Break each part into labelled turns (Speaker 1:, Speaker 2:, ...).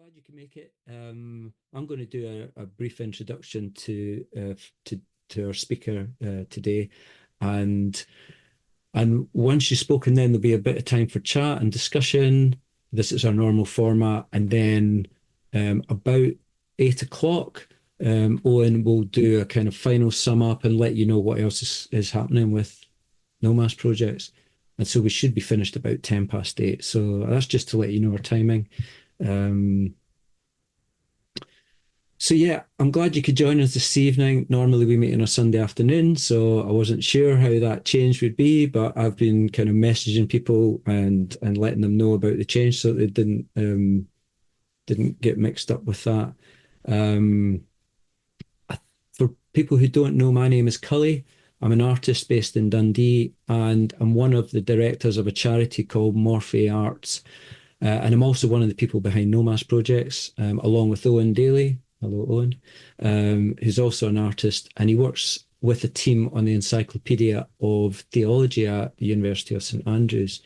Speaker 1: glad you can make it. I'm going to do a brief introduction to our speaker today, and once you've spoken, then there'll be a bit of time for chat and discussion. This is our normal format, and then about 8 o'clock, Owen will do a kind of final sum up and let you know what else is happening with Nomas projects. And so we should be finished about 8:10. So that's just to let you know our timing. Um, so yeah, I'm glad you could join us this evening. Normally we meet on a Sunday afternoon, so I wasn't sure how that change would be, but I've been kind of messaging people and letting them know about the change so they didn't get mixed up with that. Um, for people who don't know, my name is Cully. I'm an artist based in Dundee, and I'm one of the directors of a charity called Morphe Arts. And I'm also one of the people behind Nomas projects, along with Owen Daly. Hello, Owen, who's also an artist, and he works with a team on the Encyclopedia of Theology at the University of St Andrews.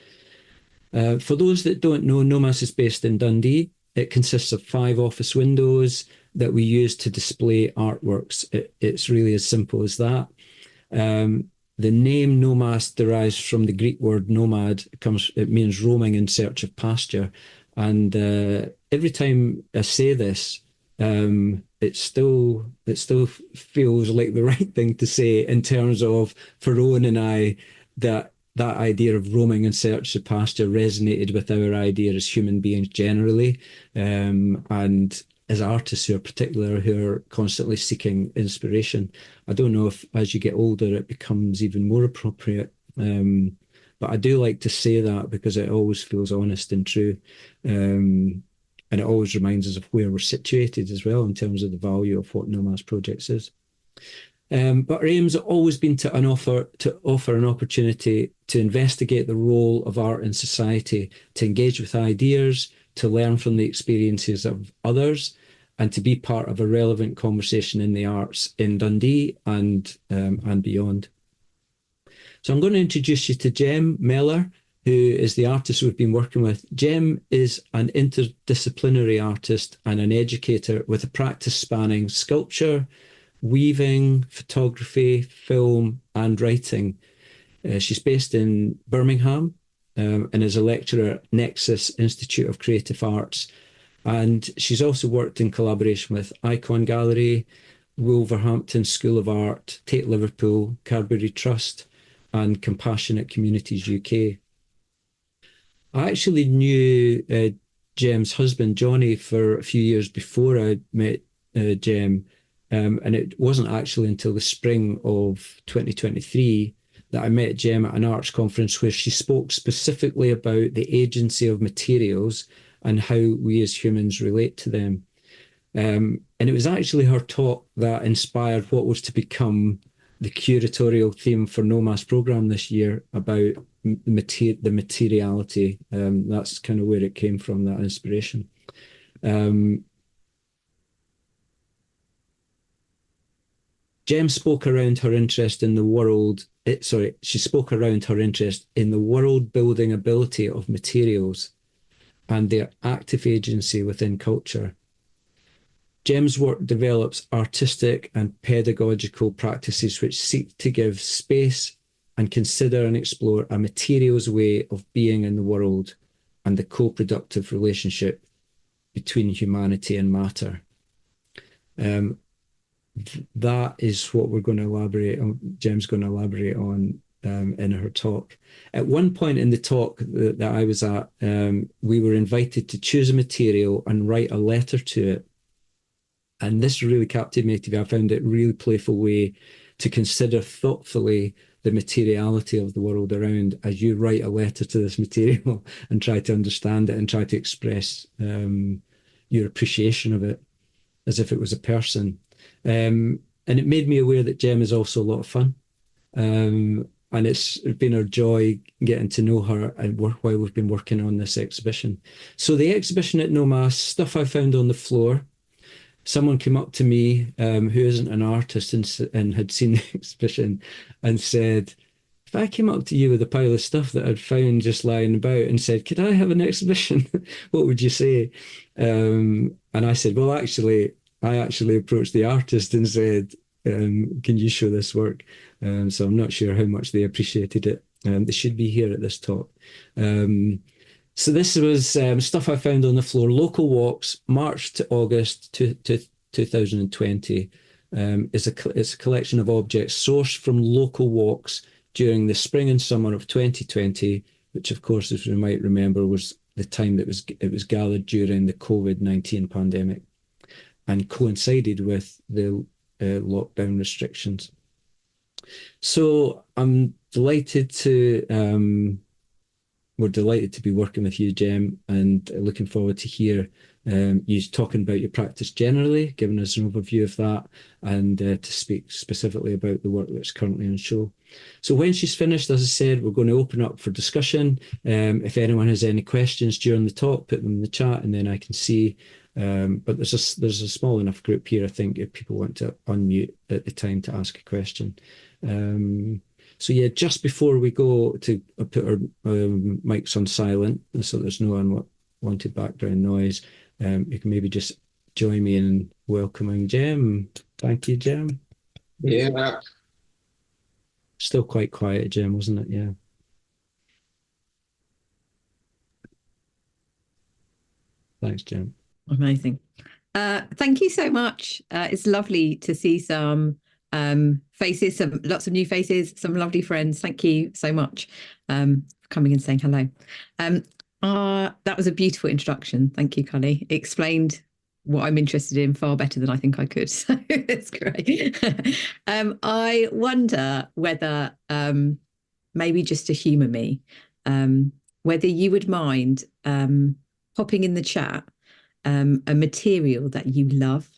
Speaker 1: For those that don't know, Nomas is based in Dundee. It consists of 5 office windows that we use to display artworks. It's really as simple as that. The name Nomas derives from the Greek word nomad. It means roaming in search of pasture. And every time I say this, it still feels like the right thing to say in terms of, for Owen and I, that idea of roaming in search of pasture resonated with our idea as human beings generally, and as artists who are constantly seeking inspiration. I don't know if as you get older it becomes even more appropriate, but I do like to say that because it always feels honest and true, and it always reminds us of where we're situated as well in terms of the value of what Nomas Projects is. But our aim's always been to offer an opportunity to investigate the role of art in society, to engage with ideas, to learn from the experiences of others, and to be part of a relevant conversation in the arts in Dundee and beyond. So I'm going to introduce you to Jem Mellor, who is the artist we've been working with. Jem is an interdisciplinary artist and an educator with a practice spanning sculpture, weaving, photography, film, and writing. She's based in Birmingham, and is a lecturer at Nexus Institute of Creative Arts. And she's also worked in collaboration with Icon Gallery, Wolverhampton School of Art, Tate Liverpool, Cadbury Trust, and Compassionate Communities UK. I actually knew Jem's husband, Johnny, for a few years before I met Jem. And it wasn't actually until the spring of 2023 that I met Jem at an arts conference where she spoke specifically about the agency of materials and how we as humans relate to them. And it was actually her talk that inspired what was to become the curatorial theme for Nomas programme this year about the materiality. That's kind of where it came from, that inspiration. Jem spoke around her interest in the world. She spoke around her interest in the world building ability of materials and their active agency within culture. Jem's work develops artistic and pedagogical practices which seek to give space and consider and explore a materials way of being in the world and the co-productive relationship between humanity and matter. That is what we're going to elaborate on. Jem's going to elaborate on in her talk. At one point in the talk that I was at, we were invited to choose a material and write a letter to it. And this really captivated me. I found it a really playful way to consider thoughtfully the materiality of the world around as you write a letter to this material and try to understand it and try to express your appreciation of it as if it was a person. And it made me aware that Jem is also a lot of fun. And it's been a joy getting to know her and while we've been working on this exhibition. So the exhibition at Nomas, stuff I found on the floor. Someone came up to me who isn't an artist and had seen the exhibition and said, if I came up to you with a pile of stuff that I'd found just lying about and said, could I have an exhibition? What would you say? And I said, well, actually, I actually approached the artist and said, can you show this work? So I'm not sure how much they appreciated it. They should be here at this talk. So this was stuff I found on the floor. Local Walks, March to August 2020. It's a collection of objects sourced from local walks during the spring and summer of 2020, which, of course, as we might remember, was the time that it was gathered during the COVID-19 pandemic and coincided with the lockdown restrictions. So I'm delighted to we're delighted to be working with you, Jem, and looking forward to hear you talking about your practice generally, giving us an overview of that, and to speak specifically about the work that's currently on show. So when she's finished, as I said, we're going to open up for discussion. If anyone has any questions during the talk, put them in the chat, and then I can see. But there's a small enough group here, I think, if people want to unmute at the time to ask a question. So yeah, just before we go to put our mics on silent, so there's no unwanted background noise, you can maybe just join me in welcoming Jem. Thank you, Jem.
Speaker 2: Yeah.
Speaker 1: Still quite quiet, Jem, wasn't it? Yeah. Thanks, Jem.
Speaker 3: Amazing. Thank you so much. It's lovely to see some faces, lots of new faces, some lovely friends. Thank you so much for coming and saying hello. That was a beautiful introduction. Thank you, Cully. It explained what I'm interested in far better than I think I could. So it's great. I wonder whether, maybe just to humour me, whether you would mind popping in the chat a material that you love.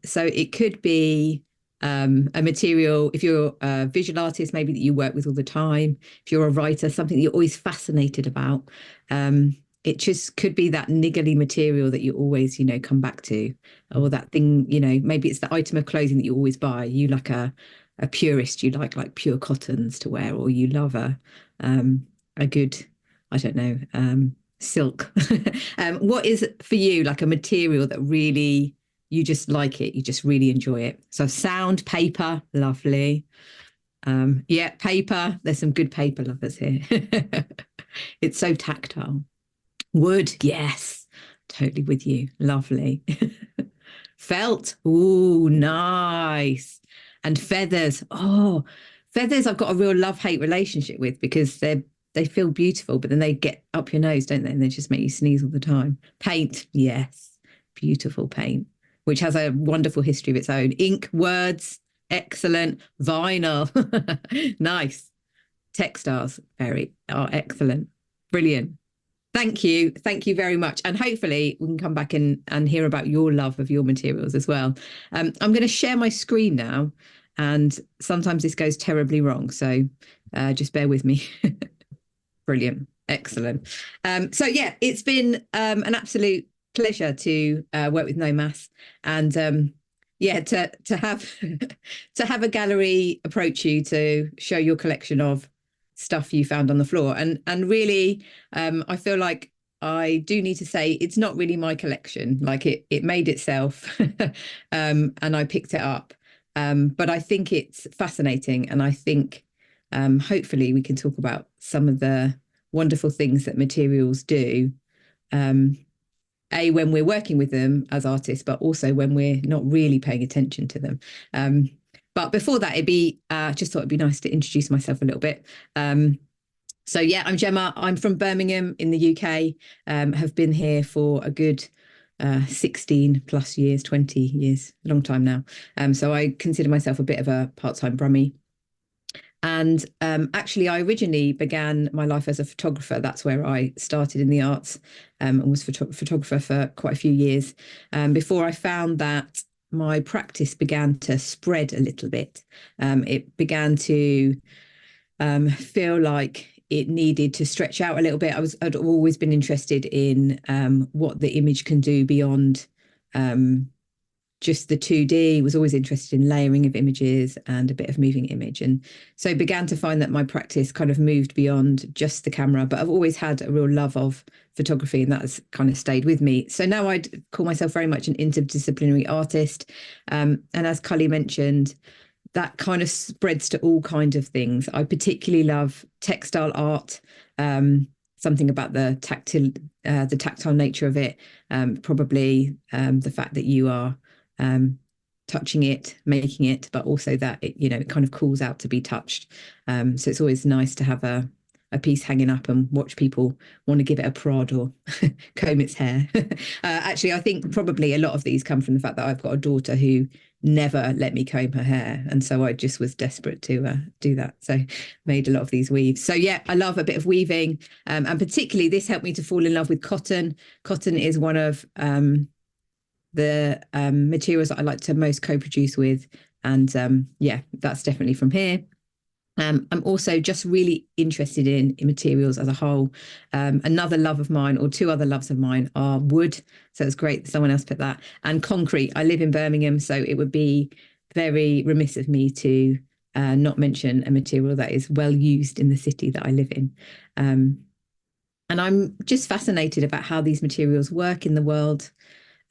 Speaker 3: So it could be a material, if you're a visual artist, maybe that you work with all the time. If you're a writer, something that you're always fascinated about. It just could be that niggly material that you always, come back to, or that thing, maybe it's the item of clothing that you always buy. You like a purist, you like pure cottons to wear, or you love a good, I don't know, silk. What is for you like a material that really you just like it, you just really enjoy it? So sound, paper, lovely. Yeah, paper, there's some good paper lovers here. It's so tactile. Wood, yes, totally with you, lovely. Felt, ooh, nice. And feathers, feathers I've got a real love-hate relationship with, because they feel beautiful, but then they get up your nose, don't they? And they just make you sneeze all the time. Paint, yes, beautiful paint, which has a wonderful history of its own. Ink, words, excellent. Vinyl, nice. Textiles, excellent. Brilliant. Thank you very much. And hopefully we can come back and hear about your love of your materials as well. I'm going to share my screen now, and sometimes this goes terribly wrong, so just bear with me. Brilliant. Excellent. So yeah, it's been an absolute pleasure to work with Nomas, and yeah, to have to have a gallery approach you to show your collection of stuff you found on the floor. And really, I feel like I do need to say it's not really my collection. Like it made itself and I picked it up. But I think it's fascinating, and I think hopefully we can talk about some of the wonderful things that materials do, when we're working with them as artists, but also when we're not really paying attention to them. But before that, just thought it'd be nice to introduce myself a little bit. So yeah, I'm Gemma. I'm from Birmingham in the UK. Have been here for a good 16 plus years, 20 years, a long time now. So I consider myself a bit of a part-time brummie. And actually, I originally began my life as a photographer. That's where I started in the arts, and was photographer for quite a few years, before I found that my practice began to spread a little bit. It began to feel like it needed to stretch out a little bit. I'd always been interested in what the image can do beyond just the 2D, was always interested in layering of images and a bit of moving image. And so began to find that my practice kind of moved beyond just the camera, but I've always had a real love of photography, and that has kind of stayed with me. So now I'd call myself very much an interdisciplinary artist. And as Cully mentioned, that kind of spreads to all kinds of things. I particularly love textile art, something about the tactile nature of it, probably the fact that you are touching it, making it, but also that it, it kind of calls out to be touched. So it's always nice to have a piece hanging up and watch people want to give it a prod or comb its hair. Actually, I think probably a lot of these come from the fact that I've got a daughter who never let me comb her hair, and so I just was desperate to do that, so made a lot of these weaves. So yeah, I love a bit of weaving, and particularly this helped me to fall in love with cotton. Cotton is one of the materials that I like to most co-produce with, and yeah, that's definitely from here. I'm also just really interested in materials as a whole. Another love of mine, or two other loves of mine, are wood. So it's great that someone else put that. And concrete. I live in Birmingham, so it would be very remiss of me to not mention a material that is well used in the city that I live in. And I'm just fascinated about how these materials work in the world,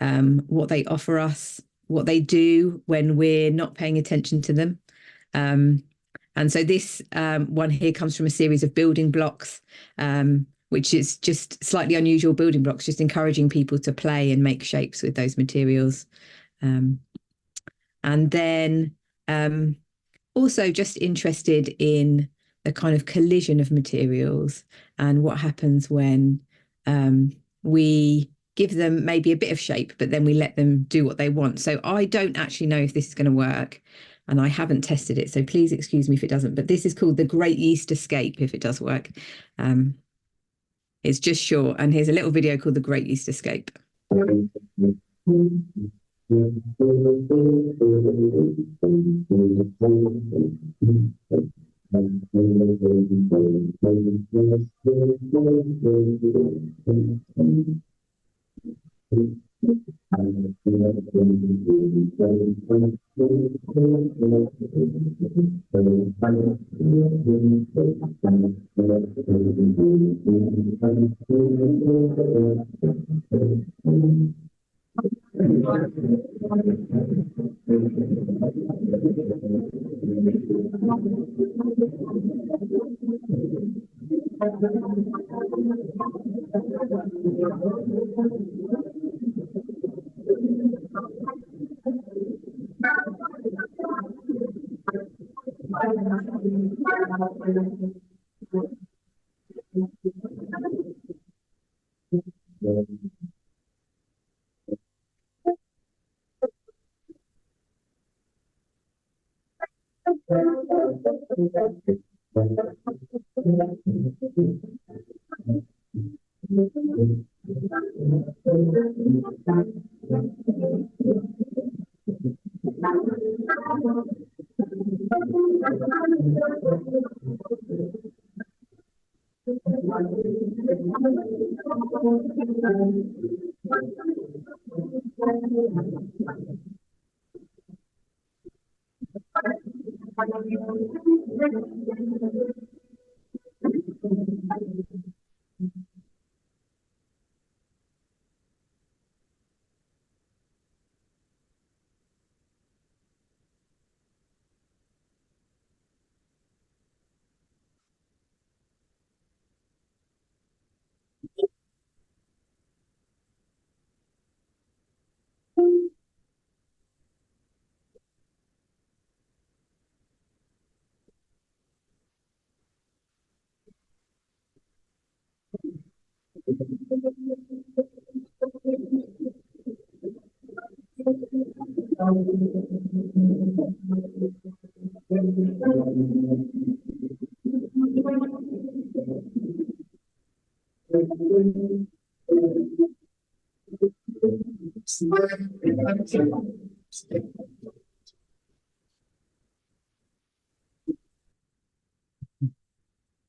Speaker 3: what they offer us, what they do when we're not paying attention to them. And so this one here comes from a series of building blocks, which is just slightly unusual building blocks, just encouraging people to play and make shapes with those materials. And then also just interested in the kind of collision of materials and what happens when we give them maybe a bit of shape, but then we let them do what they want. So I don't actually know if this is going to work, and I haven't tested it, so please excuse me if it doesn't, but this is called the Great Yeast Escape, if it does work. It's just short, and here's a little video called the Great Yeast Escape.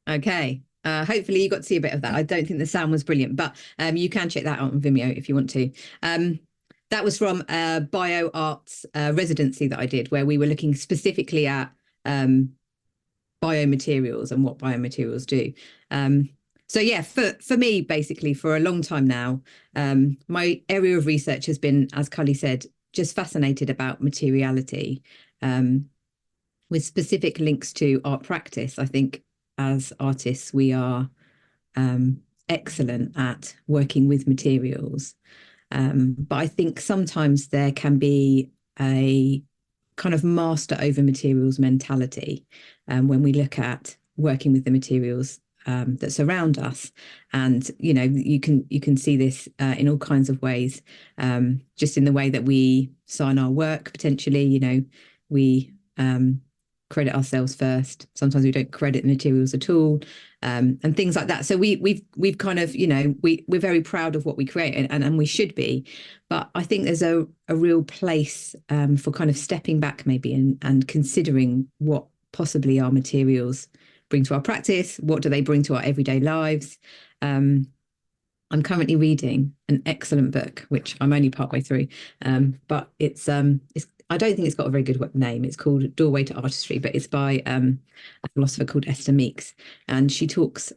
Speaker 3: Okay. Hopefully you got to see a bit of that. I don't think the sound was brilliant, but you can check that out on Vimeo if you want to. That was from a bioarts residency that I did, where we were looking specifically at biomaterials and what biomaterials do. So yeah, for me, basically, for a long time now, my area of research has been, as Cully said, just fascinated about materiality, with specific links to art practice. I think as artists, we are excellent at working with materials. But I think sometimes there can be a kind of master over materials mentality when we look at working with the materials that surround us. And you can see this in all kinds of ways, just in the way that we sign our work. Potentially, we credit ourselves first. Sometimes we don't credit the materials at all, and things like that. So we've kind of, we're very proud of what we create, and we should be. But I think there's a real place for kind of stepping back maybe and considering what possibly our materials bring to our practice. What do they bring to our everyday lives? I'm currently reading an excellent book, which I'm only partway through, but it's I don't think it's got a very good name. It's called Doorway to Artistry, but it's by a philosopher called Esther Meeks, and she talks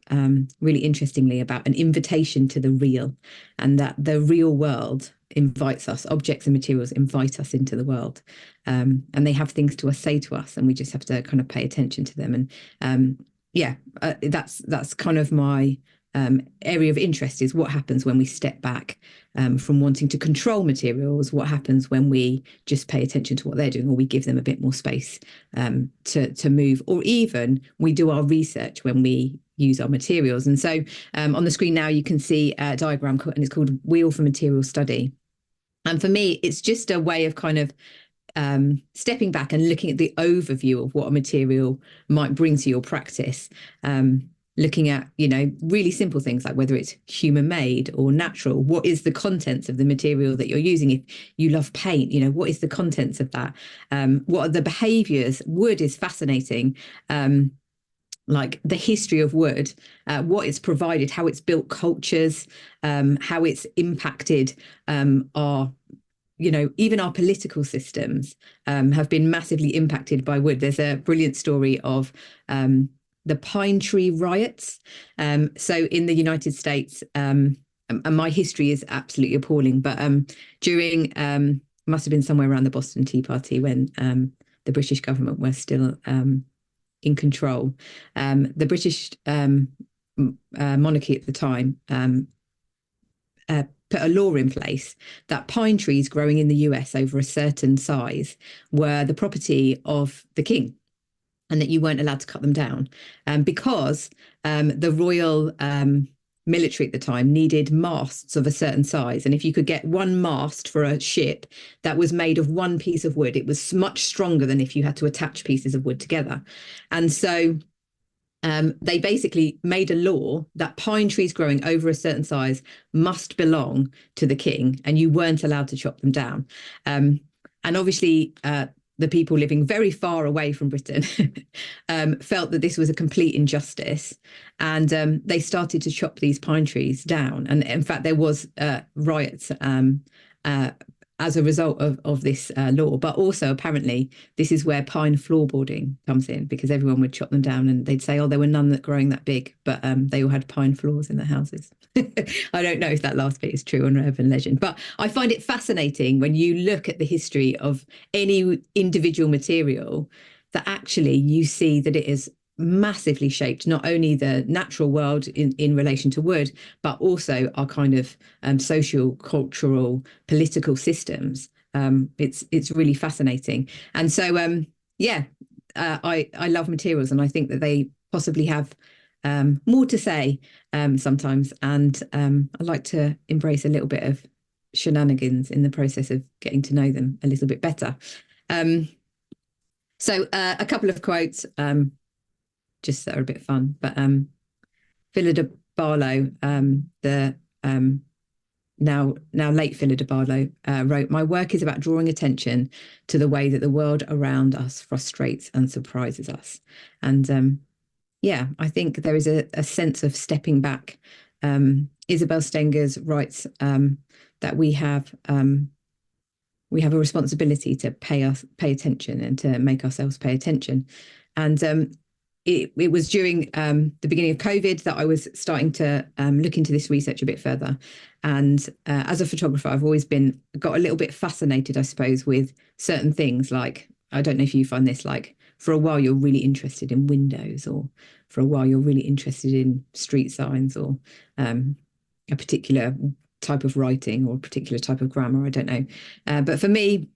Speaker 3: really interestingly about an invitation to the real, and that the real world invites us. Objects and materials invite us into the world, and they have things to say to us, and we just have to kind of pay attention to them. And that's kind of my area of interest, is what happens when we step back from wanting to control materials. What happens when we just pay attention to what they're doing, or we give them a bit more space to move, or even we do our research when we use our materials. And so on the screen now you can see a diagram, and it's called Wheel for Material Study. And for me, it's just a way of kind of stepping back and looking at the overview of what a material might bring to your practice. Looking at, really simple things like whether it's human made or natural. What is the contents of the material that you're using? If you love paint, what is the contents of that? What are the behaviors? Wood is fascinating. Like the history of wood, what it's provided, how it's built cultures, how it's impacted our, even our political systems have been massively impacted by wood. There's a brilliant story of the pine tree riots. So in the United States, and my history is absolutely appalling, but during, must have been somewhere around the Boston Tea Party, when the British government were still in control. The British monarchy at the time put a law in place that pine trees growing in the US over a certain size were the property of the king, and that you weren't allowed to cut them down, because the royal military at the time needed masts of a certain size. And if you could get one mast for a ship that was made of one piece of wood, it was much stronger than if you had to attach pieces of wood together. And so they basically made a law that pine trees growing over a certain size must belong to the king, and you weren't allowed to chop them down. And obviously, the people living very far away from Britain felt that this was a complete injustice, and they started to chop these pine trees down. And in fact, there was riots as a result of this law. But also, apparently, this is where pine floorboarding comes in, because everyone would chop them down, and they'd say, oh, there were none that growing that big, but they all had pine floors in their houses. I don't know if that last bit is true or an urban legend, but I find it fascinating when you look at the history of any individual material, that actually you see that it is massively shaped not only the natural world in relation to wood, but also our kind of social, cultural, political systems. It's really fascinating. And so, I love materials, and I think that they possibly have more to say sometimes. And I like to embrace a little bit of shenanigans in the process of getting to know them a little bit better. So a couple of quotes, just that are a bit fun. But Philida Barlow, the now late Philida Barlow, wrote, "My work is about drawing attention to the way that the world around us frustrates and surprises us." And I think there is a sense of stepping back. Isabel Stengers writes that we have we have a responsibility to pay attention and to make ourselves pay attention. And it was during the beginning of COVID that I was starting to look into this research a bit further. And as a photographer, I've always got a little bit fascinated, I suppose, with certain things. Like, I don't know if you find this, like for a while you're really interested in windows, or for a while you're really interested in street signs, or a particular type of writing or a particular type of grammar. I don't know. But for me,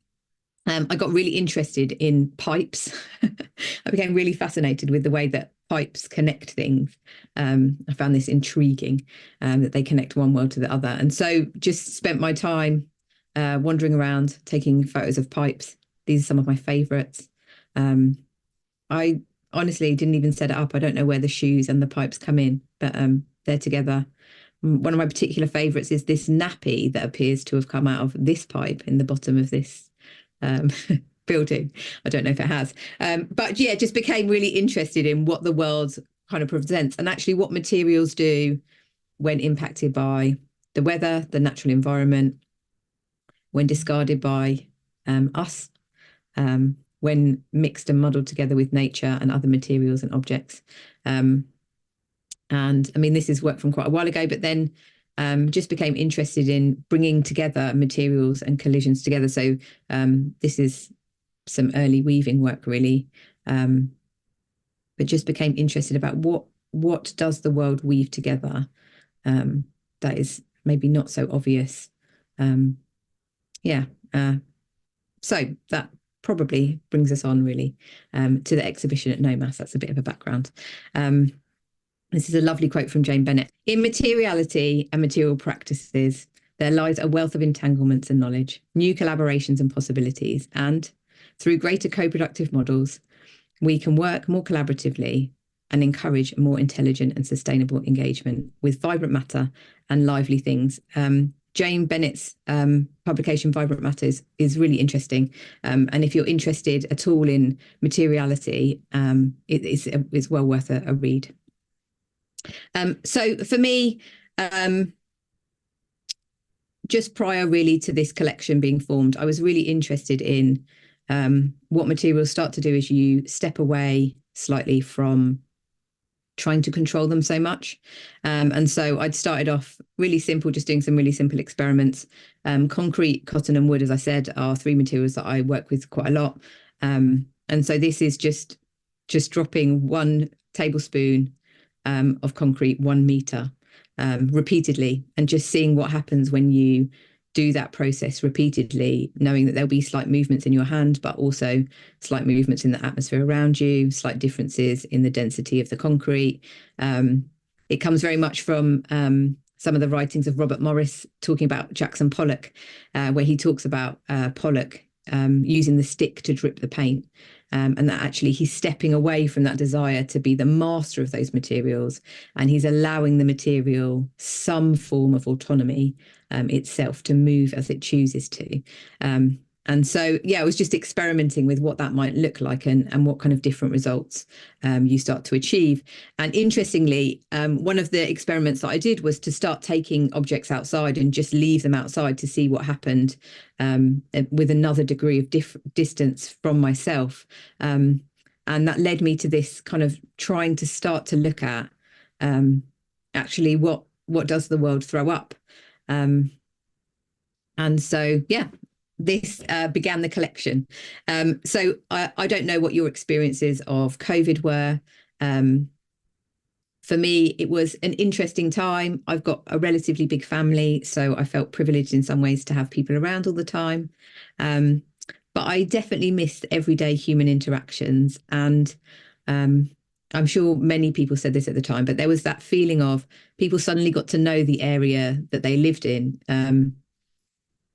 Speaker 3: I got really interested in pipes. I became really fascinated with the way that pipes connect things. I found this intriguing, that they connect one world to the other. And so just spent my time wandering around, taking photos of pipes. These are some of my favorites. I honestly didn't even set it up. I don't know where the shoes and the pipes come in, but they're together. One of my particular favorites is this nappy that appears to have come out of this pipe in the bottom of this building. I don't know if it has, but yeah, just became really interested in what the world kind of presents, and actually what materials do when impacted by the weather, the natural environment, when discarded by us, when mixed and muddled together with nature and other materials and objects. And I mean, this is work from quite a while ago, but then just became interested in bringing together materials and collisions together. So this is some early weaving work, really, but just became interested about what does the world weave together that is maybe not so obvious. So that probably brings us on really to the exhibition at Nomas. That's a bit of a background. This is a lovely quote from Jane Bennett. In materiality and material practices, there lies a wealth of entanglements and knowledge, new collaborations and possibilities, and through greater co-productive models, we can work more collaboratively and encourage more intelligent and sustainable engagement with vibrant matter and lively things. Jane Bennett's publication, Vibrant Matter, is really interesting. And if you're interested at all in materiality, it's well worth a read. So for me, just prior really to this collection being formed, I was really interested in what materials start to do as you step away slightly from trying to control them so much. And so I'd started off really simple, just doing some really simple experiments. Concrete, cotton and wood, as I said, are three materials that I work with quite a lot. And so this is just dropping 1 tablespoon of concrete 1 meter repeatedly, and just seeing what happens when you do that process repeatedly, knowing that there'll be slight movements in your hand, but also slight movements in the atmosphere around you, slight differences in the density of the concrete. It comes very much from some of the writings of Robert Morris talking about Jackson Pollock, where he talks about Pollock using the stick to drip the paint. And that actually he's stepping away from that desire to be the master of those materials, and he's allowing the material some form of autonomy itself to move as it chooses to. And so, yeah, I was just experimenting with what that might look like and what kind of different results you start to achieve. And interestingly, one of the experiments that I did was to start taking objects outside and just leave them outside to see what happened with another degree of distance from myself. And that led me to this kind of trying to start to look at actually what does the world throw up? And so, yeah, this began the collection. So I don't know what your experiences of COVID were. For me, it was an interesting time. I've got a relatively big family, so I felt privileged in some ways to have people around all the time. But I definitely missed everyday human interactions. And I'm sure many people said this at the time, but there was that feeling of people suddenly got to know the area that they lived in.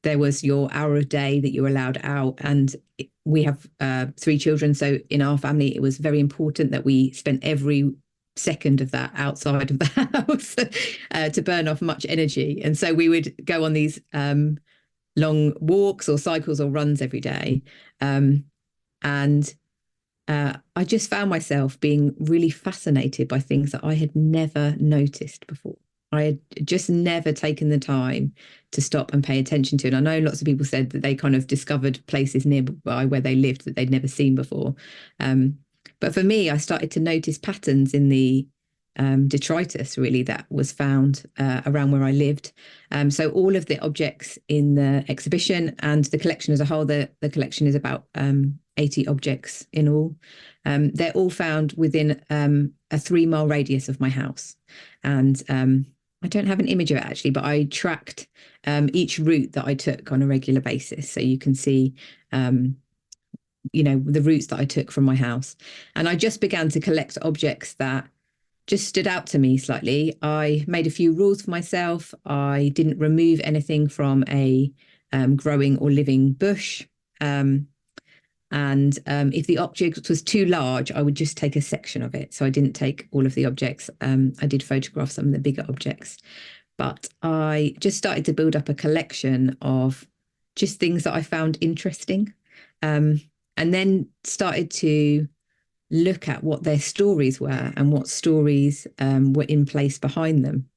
Speaker 3: There was your hour of day that you were allowed out. And we have 3 children. So in our family, it was very important that we spent every second of that outside of the house to burn off much energy. And so we would go on these long walks or cycles or runs every day. And I just found myself being really fascinated by things that I had never noticed before. I had just never taken the time to stop and pay attention to. And I know lots of people said that they kind of discovered places nearby where they lived that they'd never seen before. But for me, I started to notice patterns in the detritus really that was found around where I lived. So all of the objects in the exhibition and the collection as a whole, the collection is about 80 objects in all. They're all found within a 3-mile radius of my house. And I don't have an image of it actually, but I tracked each route that I took on a regular basis. So you can see the routes that I took from my house. And I just began to collect objects that just stood out to me slightly. I made a few rules for myself. I didn't remove anything from a growing or living bush. If the object was too large, I would just take a section of it. So I didn't take all of the objects. I did photograph some of the bigger objects, but I just started to build up a collection of just things that I found interesting, and then started to look at what their stories were and what stories were in place behind them.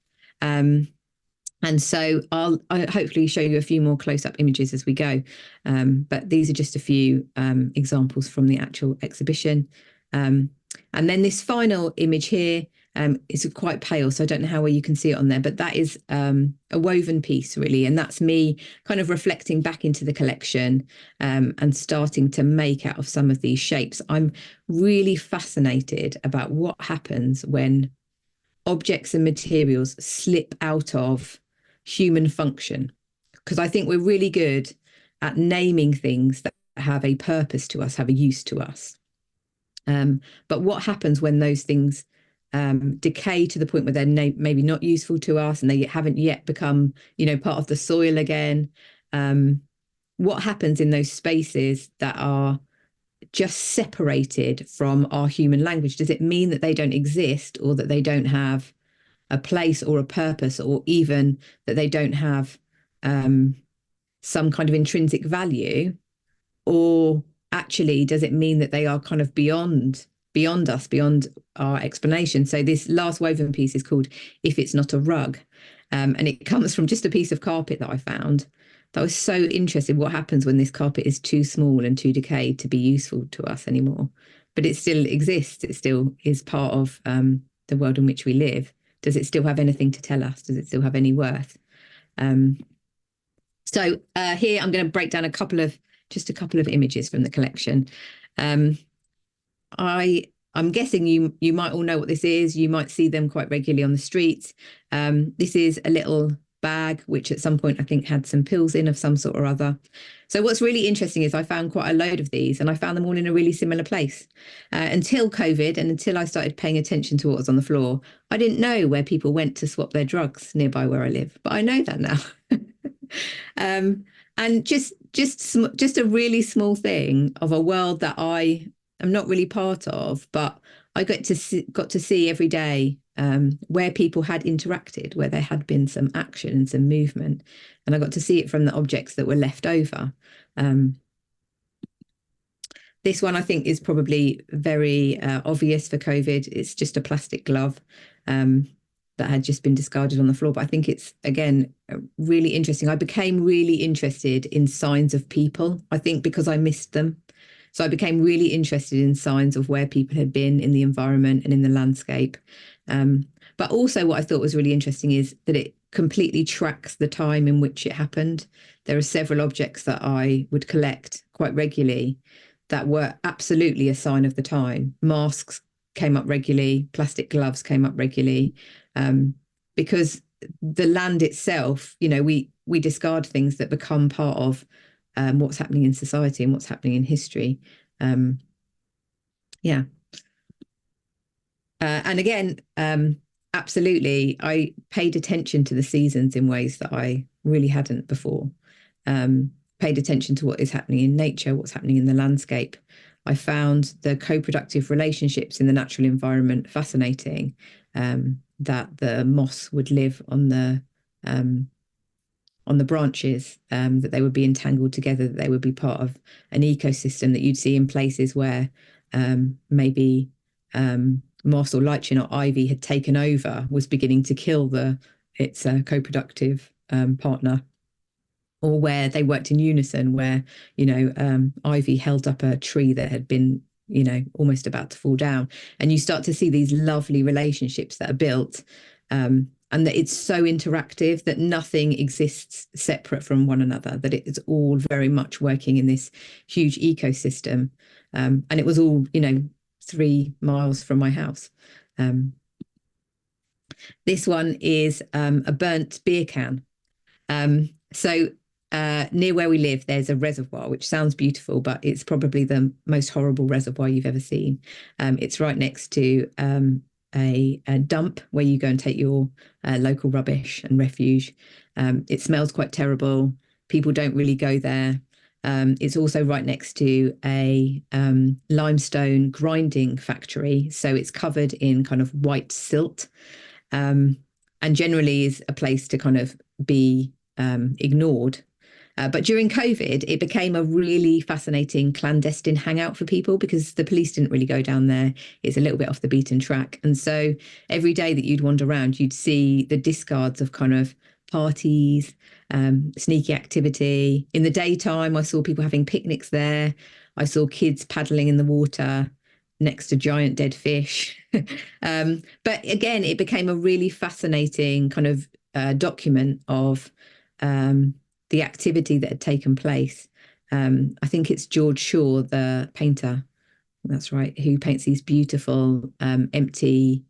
Speaker 3: And so I'll hopefully show you a few more close-up images as we go. But these are just a few examples from the actual exhibition. And then this final image here is quite pale, so I don't know how well you can see it on there, but that is a woven piece really. And that's me kind of reflecting back into the collection and starting to make out of some of these shapes. I'm really fascinated about what happens when objects and materials slip out of human function, because I think we're really good at naming things that have a purpose to us, have a use to us. But what happens when those things decay to the point where they're maybe not useful to us and they haven't yet become, part of the soil again? What happens in those spaces that are just separated from our human language? Does it mean that they don't exist, or that they don't have a place or a purpose, or even that they don't have some kind of intrinsic value? Or actually, does it mean that they are kind of beyond us, beyond our explanation? So this last woven piece is called If It's Not a Rug, and it comes from just a piece of carpet that I found. That was so interesting. What happens when this carpet is too small and too decayed to be useful to us anymore? But it still exists. It still is part of the world in which we live. Does it still have anything to tell us? Does it still have any worth? So here I'm going to break down a couple of images from the collection. I'm guessing you might all know what this is. You might see them quite regularly on the streets. This is a little bag, which at some point I think had some pills in of some sort or other. So what's really interesting is I found quite a load of these, and I found them all in a really similar place. Until COVID, and until I started paying attention to what was on the floor, I didn't know where people went to swap their drugs nearby where I live, but I know that now. And just a really small thing of a world that I am not really part of, but I got to see every day where people had interacted, where there had been some action and some movement, and I got to see it from the objects that were left over. This one I think is probably very obvious for COVID. It's just a plastic glove that had just been discarded on the floor. But I think it's, again, really interesting. I became really interested in signs of people, I think because I missed them. So I became really interested in signs of where people had been in the environment and in the landscape. But also what I thought was really interesting is that it completely tracks the time in which it happened. There are several objects that I would collect quite regularly that were absolutely a sign of the time. Masks came up regularly, plastic gloves came up regularly, because the land itself, we discard things that become part of what's happening in society and what's happening in history. And again, absolutely, I paid attention to the seasons in ways that I really hadn't before. Paid attention to what is happening in nature, what's happening in the landscape. I found the co-productive relationships in the natural environment fascinating, that the moss would live on the branches, that they would be entangled together, that they would be part of an ecosystem that you'd see in places where maybe moss or lichen or ivy had taken over, was beginning to kill the its co-productive partner, or where they worked in unison, where, Ivy held up a tree that had been, almost about to fall down. And you start to see these lovely relationships that are built, and that it's so interactive that nothing exists separate from one another, that it's all very much working in this huge ecosystem. And it was all, 3 miles from my house. This one is a burnt beer can. So near where we live, there's a reservoir, which sounds beautiful, but it's probably the most horrible reservoir you've ever seen. It's right next to a dump where you go and take your local rubbish and refuse. It smells quite terrible. People don't really go there. It's also right next to a limestone grinding factory. So it's covered in kind of white silt, and generally is a place to kind of be ignored. But during COVID, it became a really fascinating clandestine hangout for people because the police didn't really go down there. It's a little bit off the beaten track. And so every day that you'd wander around, you'd see the discards of kind of parties, sneaky activity. In the daytime, I saw people having picnics there. I saw kids paddling in the water next to giant dead fish. But again, it became a really fascinating kind of document of the activity that had taken place. I think it's George Shaw, the painter, that's right, who paints these beautiful empty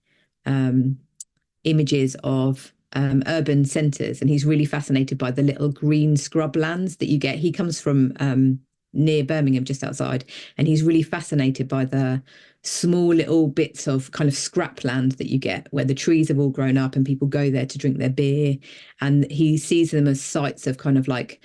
Speaker 3: images of urban centres. And he's really fascinated by the little green scrub lands that you get. He comes from near Birmingham, just outside, and he's really fascinated by the small little bits of kind of scrap land that you get where the trees have all grown up and people go there to drink their beer, and he sees them as sites of kind of like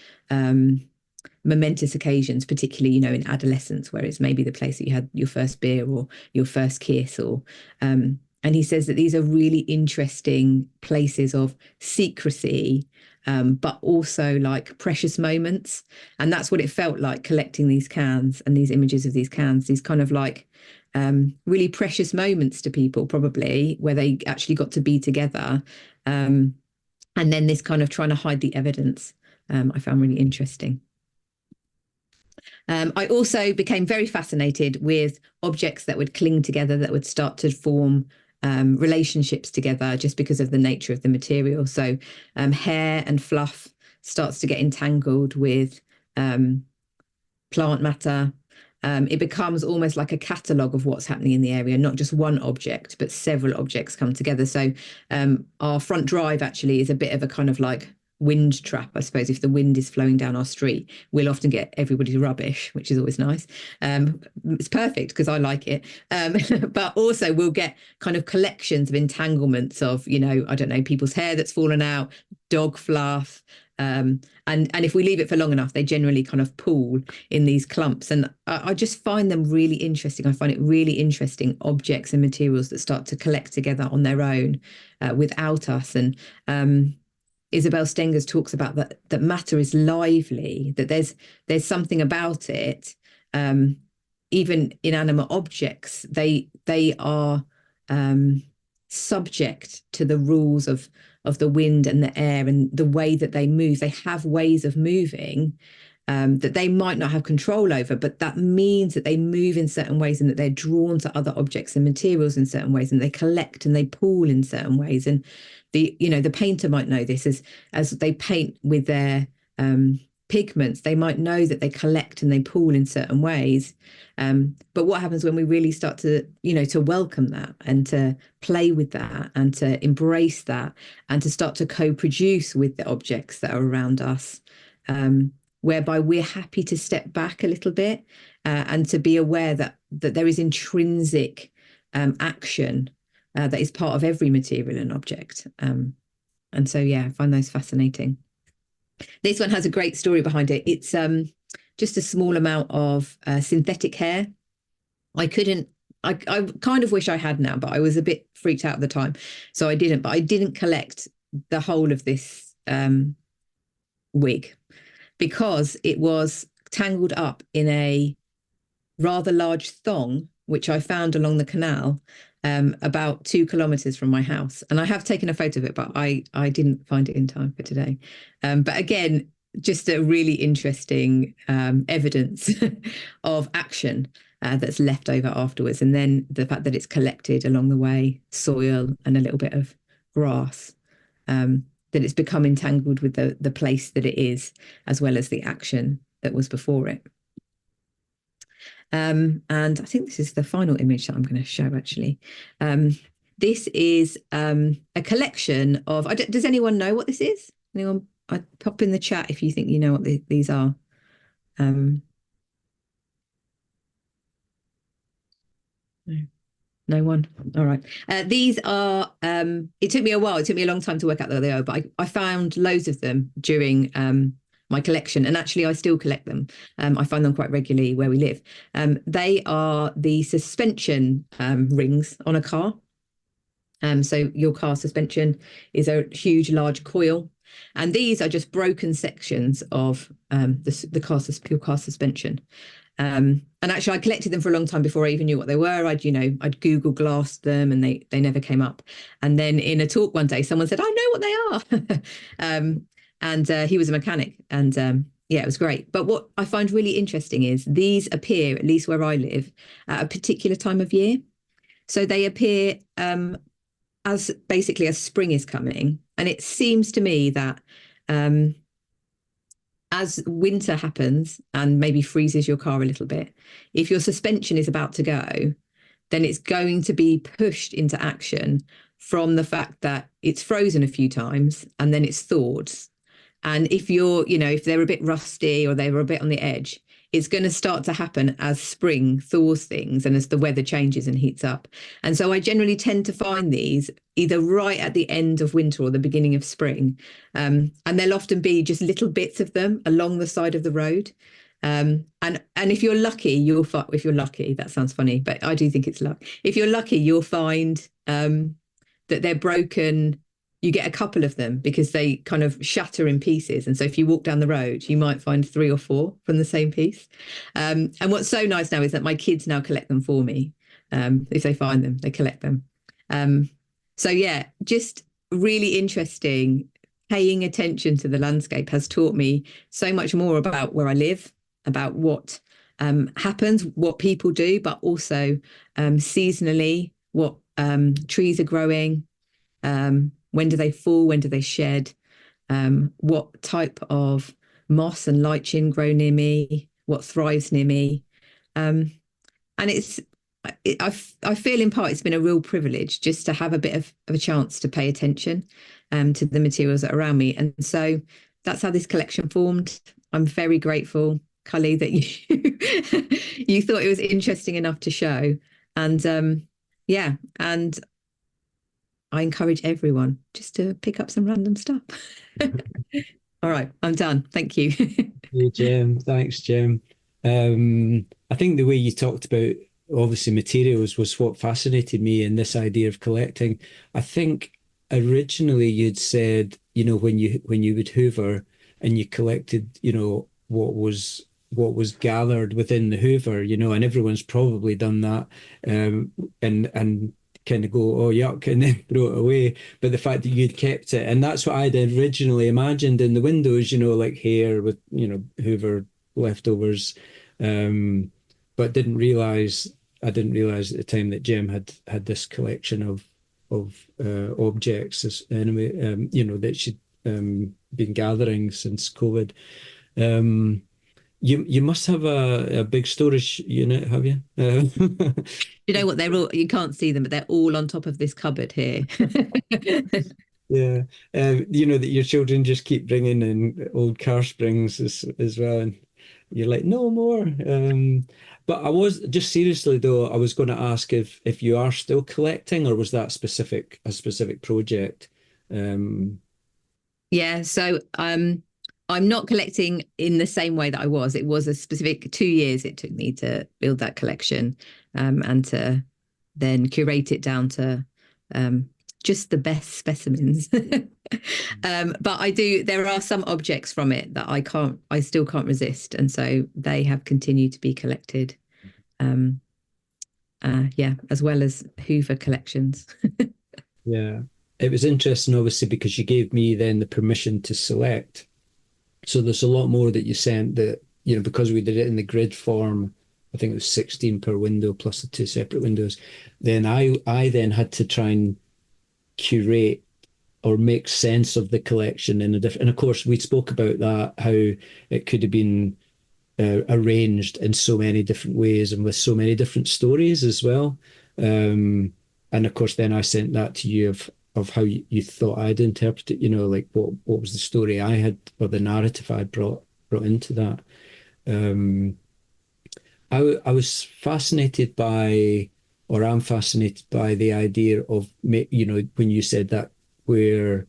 Speaker 3: momentous occasions, particularly in adolescence, where it's maybe the place that you had your first beer or your first kiss, or and he says that these are really interesting places of secrecy, but also like precious moments. And that's what it felt like collecting these cans and these images of these cans, these kind of like really precious moments to people, probably, where they actually got to be together. And then this kind of trying to hide the evidence, I found really interesting. I also became very fascinated with objects that would cling together, that would start to form relationships together just because of the nature of the material. So hair and fluff starts to get entangled with plant matter. It becomes almost like a catalogue of what's happening in the area, not just one object, but several objects come together. So our front drive actually is a bit of a kind of like wind trap, I suppose. If the wind is flowing down our street, we'll often get everybody's rubbish, which is always nice. It's perfect because I like it. But also we'll get kind of collections of entanglements of, I don't know, people's hair that's fallen out, dog fluff. And if we leave it for long enough, they generally kind of pool in these clumps. And I just find them really interesting. I find it really interesting, objects and materials that start to collect together on their own without us. And Isabel Stengers talks about that matter is lively, that there's something about it. Even inanimate objects, they are subject to the rules of the wind and the air and the way that they move. They have ways of moving that they might not have control over, but that means that they move in certain ways and that they're drawn to other objects and materials in certain ways, and they collect and they pool in certain ways. And the painter might know this as they paint with their pigments. They might know that they collect and they pool in certain ways. But what happens when we really start to, to welcome that and to play with that and to embrace that and to start to co-produce with the objects that are around us, whereby we're happy to step back a little bit and to be aware that there is intrinsic action that is part of every material and object. And so, yeah, I find those fascinating. This one has a great story behind it. It's just a small amount of synthetic hair. I kind of wish I had now, but I was a bit freaked out at the time. So I didn't, but I didn't collect the whole of this wig because it was tangled up in a rather large thong which I found along the canal, about 2 kilometers from my house. And I have taken a photo of it, but I didn't find it in time for today. But again, just a really interesting evidence of action that's left over afterwards. And then the fact that it's collected along the way, soil and a little bit of grass, that it's become entangled with the place that it is, as well as the action that was before it. And I think this is the final image that I'm going to show, actually. This is a collection of, does anyone know what this is? Anyone? I pop in the chat if you think you know what these are. No one. All right. These are, it took me a while. It took me a long time to work out what they are, but I found loads of them during my collection. And actually, I still collect them. I find them quite regularly where we live. They are the suspension rings on a car. So your car suspension is a huge, large coil. And these are just broken sections of your car suspension. And actually, I collected them for a long time before I even knew what they were. I'd Google glassed them, and they never came up. And then in a talk one day, someone said, "I know what they are," and he was a mechanic, and yeah, it was great. But what I find really interesting is these appear, at least where I live, at a particular time of year. So they appear as basically as spring is coming, and it seems to me that as winter happens and maybe freezes your car a little bit, if your suspension is about to go, then it's going to be pushed into action from the fact that it's frozen a few times and then it's thawed. And if if they're a bit rusty or they were a bit on the edge, it's going to start to happen as spring thaws things and as the weather changes and heats up. And so I generally tend to find these either right at the end of winter or the beginning of spring. And there'll often be just little bits of them along the side of the road. And if you're lucky, if you're lucky, that sounds funny, but I do think it's luck. If you're lucky, you'll find that they're broken. You get a couple of them because they kind of shatter in pieces. And so if you walk down the road, you might find 3 or 4 from the same piece. And what's so nice now is that my kids now collect them for me. If they find them, they collect them. So yeah, just really interesting. Paying attention to the landscape has taught me so much more about where I live, about what happens, what people do, but also seasonally, what trees are growing, when do they fall, when do they shed, what type of moss and lichen grow near me, what thrives near me. And I feel in part it's been a real privilege just to have a bit of a chance to pay attention to the materials that are around me. And so that's how this collection formed. I'm very grateful, Cully, that you thought it was interesting enough to show. And yeah, and I encourage everyone just to pick up some random stuff. All right, I'm done. Thank you.
Speaker 1: Hey, Jem. Thanks, Jem. I think the way you talked about obviously materials was what fascinated me in this idea of collecting. I think originally you'd said, when you would hoover and you collected, what was gathered within the hoover, and everyone's probably done that, and kind of go, oh, yuck, and then throw it away. But the fact that you'd kept it, and that's what I'd originally imagined in the windows, like hair with, Hoover leftovers. But I didn't realize at the time that Jem had this collection of objects, anyway, that she'd been gathering since COVID. You must have a big storage unit, have you?
Speaker 3: You know what? They're all, you can't see them, but they're all on top of this cupboard here.
Speaker 1: Yeah. That your children just keep bringing in old car springs as well. And you're like, no more. But I was just seriously though, I was going to ask if you are still collecting, or was that a specific project?
Speaker 3: Yeah, so I'm not collecting in the same way that I was. It was a specific 2 years it took me to build that collection, and to then curate it down to just the best specimens. But there are some objects from it that I still can't resist. And so they have continued to be collected. yeah, as well as Hoover collections.
Speaker 1: Yeah. It was interesting, obviously, because you gave me then the permission to select. So there's a lot more that you sent that, because we did it in the grid form, I think it was 16 per window plus the two separate windows. Then I then had to try and curate or make sense of the collection in a different, and of course we spoke about that, how it could have been arranged in so many different ways and with so many different stories as well. And of course, then I sent that to you of how you thought I'd interpret it. Like what was the story I had or the narrative I brought into that. Um, I was fascinated by, or I'm fascinated by the idea of, when you said that, where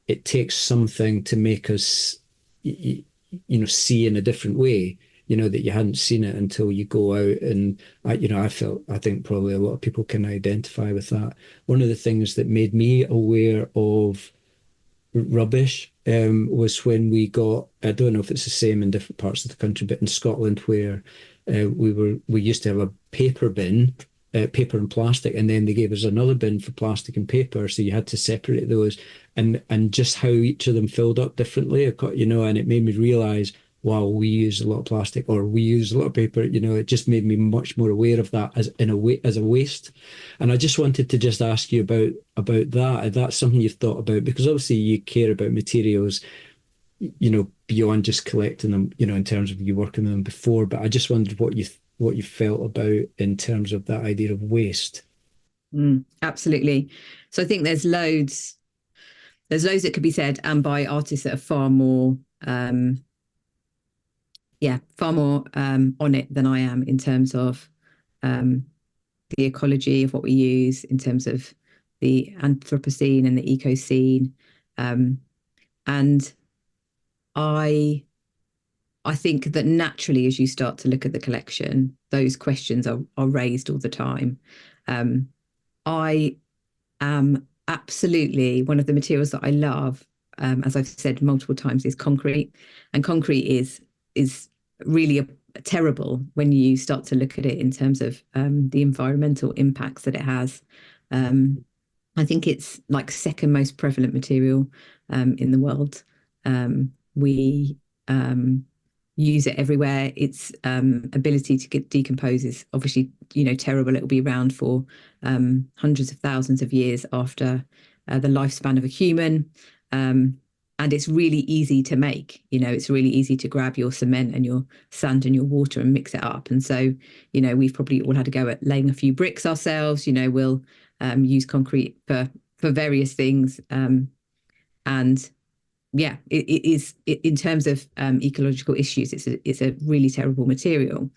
Speaker 1: it takes something to make us, see in a different way, that you hadn't seen it until you go out. And I think probably a lot of people can identify with that. One of the things that made me aware of rubbish was when we got, I don't know if it's the same in different parts of the country, but in Scotland, where we used to have a paper bin, paper and plastic, and then they gave us another bin for plastic and paper, so you had to separate those, and just how each of them filled up differently, and it made me realize, wow, we use a lot of plastic or we use a lot of paper. It just made me much more aware of that as a waste. And I just wanted to just ask you about that. If that's something you've thought about, because obviously you care about materials, beyond just collecting them, in terms of you working on them before. But I just wondered what you felt about in terms of that idea of waste.
Speaker 3: Absolutely. So I think there's loads that could be said, and by artists that are far more on it than I am, in terms of the ecology of what we use, in terms of the Anthropocene and the Ecocene. And I think that naturally, as you start to look at the collection, those questions are raised all the time. I am absolutely, one of the materials that I love, as I've said multiple times, is concrete. And concrete is really terrible when you start to look at it in terms of the environmental impacts that it has. I think it's like second most prevalent material in the world. We use it everywhere. Its ability to decompose is obviously, terrible. It will be around for hundreds of thousands of years after the lifespan of a human. And it's really easy to make. It's really easy to grab your cement and your sand and your water and mix it up. And so, we've probably all had to go at laying a few bricks ourselves. We'll use concrete for various things. And yeah, it is, in terms of ecological issues, it's a really terrible material.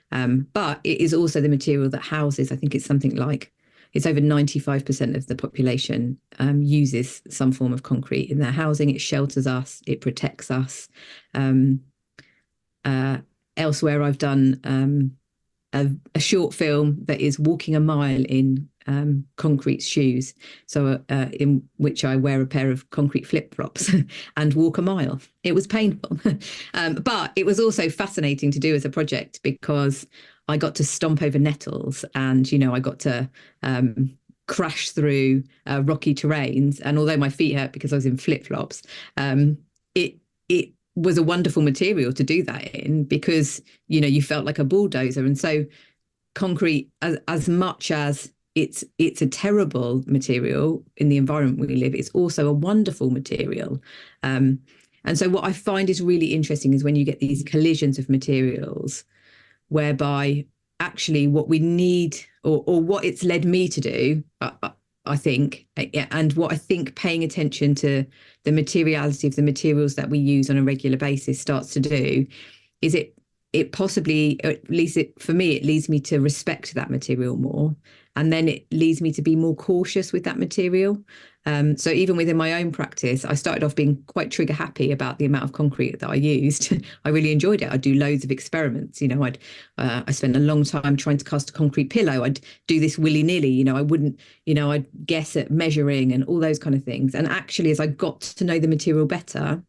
Speaker 3: But it is also the material that houses, I think it's something like, it's over 95% of the population uses some form of concrete in their housing. It shelters us, it protects us. Elsewhere, I've done a short film that is walking a mile in concrete shoes, so in which I wear a pair of concrete flip-flops and walk a mile. It was painful, but it was also fascinating to do as a project, because I got to stomp over nettles, and I got to crash through rocky terrains. And although my feet hurt because I was in flip-flops, it was a wonderful material to do that in, because you felt like a bulldozer. And so concrete, as much as it's a terrible material in the environment we live, it's also a wonderful material. And so what I find is really interesting is when you get these collisions of materials, whereby actually what we need, or what it's led me to do, I think, and what I think paying attention to the materiality of the materials that we use on a regular basis starts to do, is it possibly, at least for me, it leads me to respect that material more. And then it leads me to be more cautious with that material. So even within my own practice, I started off being quite trigger happy about the amount of concrete that I used. I really enjoyed it. I'd do loads of experiments. I spent a long time trying to cast a concrete pillow. I'd do this willy-nilly. I wouldn't, I'd guess at measuring and all those kind of things. And actually, as I got to know the material better,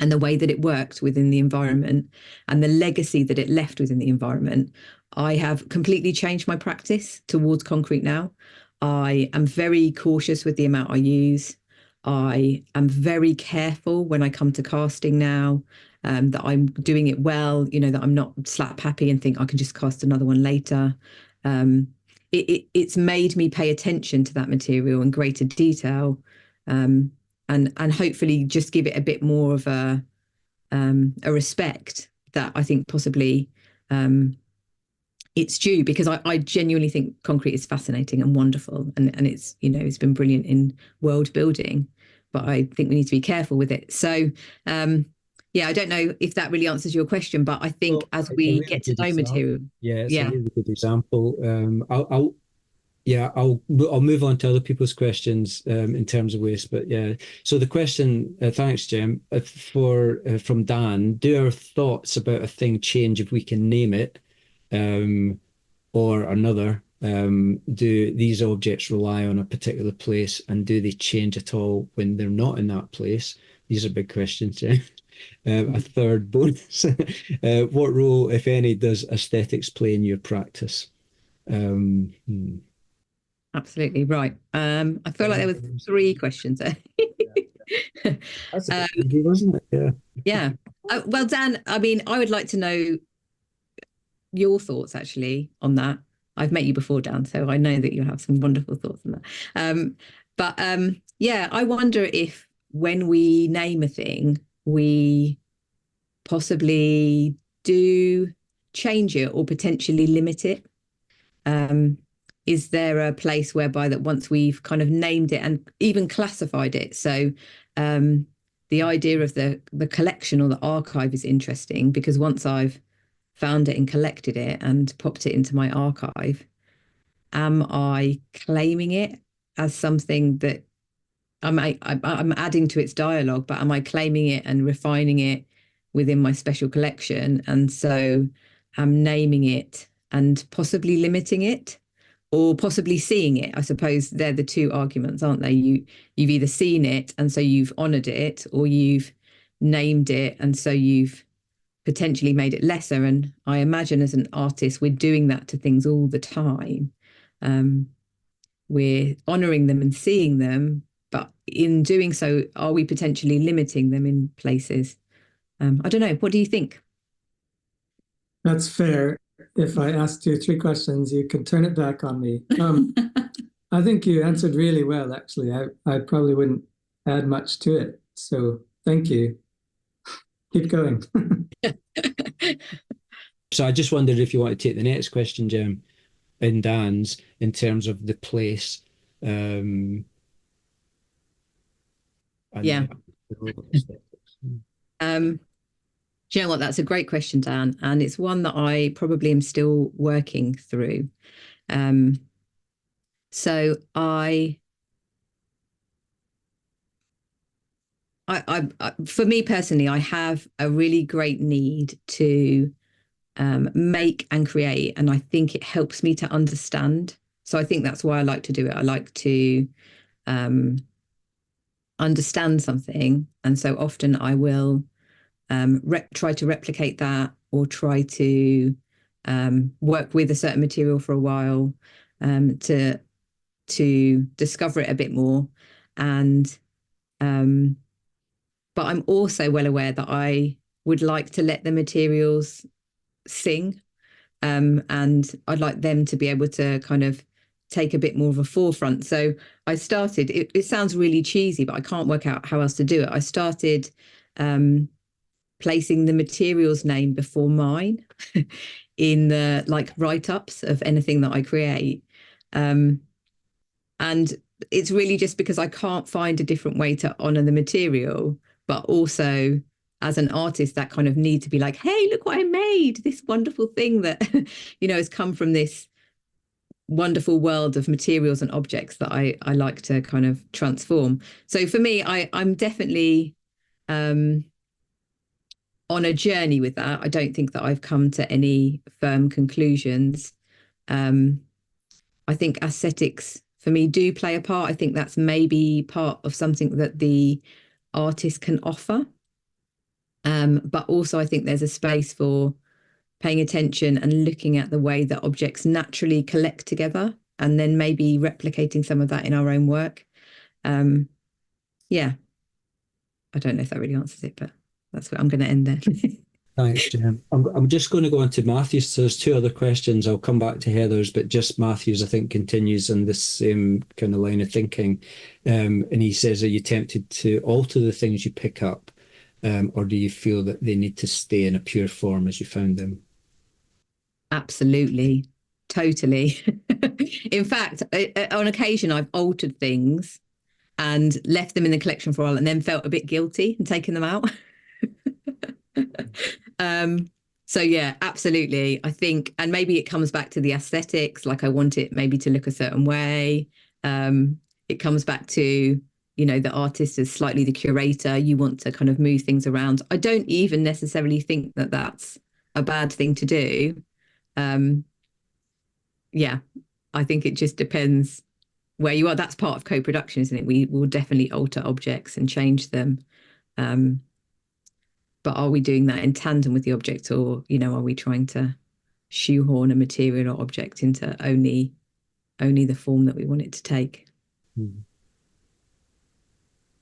Speaker 3: and the way that it worked within the environment and the legacy that it left within the environment, I have completely changed my practice towards concrete now. I am very cautious with the amount I use. I am very careful when I come to casting now, that I'm doing it well, that I'm not slap happy and think I can just cast another one later. It's made me pay attention to that material in greater detail, and hopefully just give it a bit more of a respect that I think possibly it's due, because I genuinely think concrete is fascinating and wonderful, and it's been brilliant in world building, but I think we need to be careful with it. So yeah, I don't know if that really answers your question, but I think as
Speaker 1: It's a
Speaker 3: we
Speaker 1: really
Speaker 3: get to
Speaker 1: good
Speaker 3: know
Speaker 1: example.
Speaker 3: material,
Speaker 1: Yeah, it's a
Speaker 3: yeah,
Speaker 1: really good example. I'll move on to other people's questions in terms of waste, but yeah. So the question, thanks, Jim, from Dan: do our thoughts about a thing change if we can name it, or another? Do these objects rely on a particular place, and do they change at all when they're not in that place? These are big questions, Jim. A third bonus: what role, if any, does aesthetics play in your practice? Hmm.
Speaker 3: absolutely right. I feel like there was three questions there.
Speaker 1: That's a
Speaker 3: uh,
Speaker 1: bit easy, wasn't it? Yeah.
Speaker 3: yeah. Well, Dan, I mean, I would like to know your thoughts actually on that. I've met you before, Dan, so I know that you have some wonderful thoughts on that. But yeah, I wonder if when we name a thing, we possibly do change it or potentially limit it. Um, is there a place whereby that once we've kind of named it and even classified it? So the idea of the collection or the archive is interesting, because once I've found it and collected it and popped it into my archive, am I claiming it as something that I'm adding to its dialogue, but am I claiming it and refining it within my special collection? And so I'm naming it and possibly limiting it, or possibly seeing it. I suppose they're the two arguments, aren't they? You've either seen it and so you've honored it, or you've named it and so you've potentially made it lesser. And I imagine as an artist, we're doing that to things all the time. Um, we're honoring them and seeing them, but in doing so, are we potentially limiting them in places? I don't know. What do you think?
Speaker 2: That's fair. If I asked you three questions, you could turn it back on me. I think you answered really well, actually. I probably wouldn't add much to it. So thank you. Keep going.
Speaker 1: So I just wondered if you want to take the next question, Jim, in Dan's, in terms of the place, and
Speaker 3: Yeah.
Speaker 1: the role of aesthetics.
Speaker 3: Do you know what? That's a great question, Dan, and it's one that I probably am still working through. Um, so for me personally, I have a really great need to make and create, and I think it helps me to understand. So I think that's why I like to do it. I like to um, understand something, and so often I will try to replicate that, or try to work with a certain material for a while, to discover it a bit more. And but I'm also well aware that I would like to let the materials sing, and I'd like them to be able to kind of take a bit more of a forefront. So I started. It sounds really cheesy, but I can't work out how else to do it. I started placing the materials name before mine in the like write-ups of anything that I create. And it's really just because I can't find a different way to honor the material, but also as an artist, that kind of need to be like, hey, look what I made, this wonderful thing that, has come from this wonderful world of materials and objects that I like to kind of transform. So for me, I'm definitely on a journey with that. I don't think that I've come to any firm conclusions. I think aesthetics for me do play a part. I think that's maybe part of something that the artist can offer. But also I think there's a space for paying attention and looking at the way that objects naturally collect together, and then maybe replicating some of that in our own work. Yeah, I don't know if that really answers it, but that's what I'm going to end there.
Speaker 1: Thanks, Jem. I'm just going to go on to Matthew's. So there's two other questions. I'll come back to Heather's, but just Matthew's, I think, continues on this same kind of line of thinking. And he says, are you tempted to alter the things you pick up, or do you feel that they need to stay in a pure form as you found them?
Speaker 3: Absolutely, totally. In fact, on occasion, I've altered things and left them in the collection for a while and then felt a bit guilty and taken them out. So yeah, absolutely. I think, and maybe it comes back to the aesthetics, like I want it maybe to look a certain way. It comes back to, the artist is slightly the curator. You want to kind of move things around. I don't even necessarily think that that's a bad thing to do. Yeah, I think it just depends where you are. That's part of co-production, isn't it? We will definitely alter objects and change them. But are we doing that in tandem with the object, or, are we trying to shoehorn a material or object into only the form that we want it to take?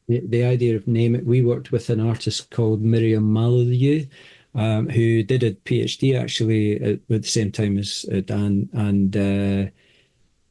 Speaker 1: The idea of name it, we worked with an artist called Miriam Mallow, who did a PhD actually at the same time as Dan, and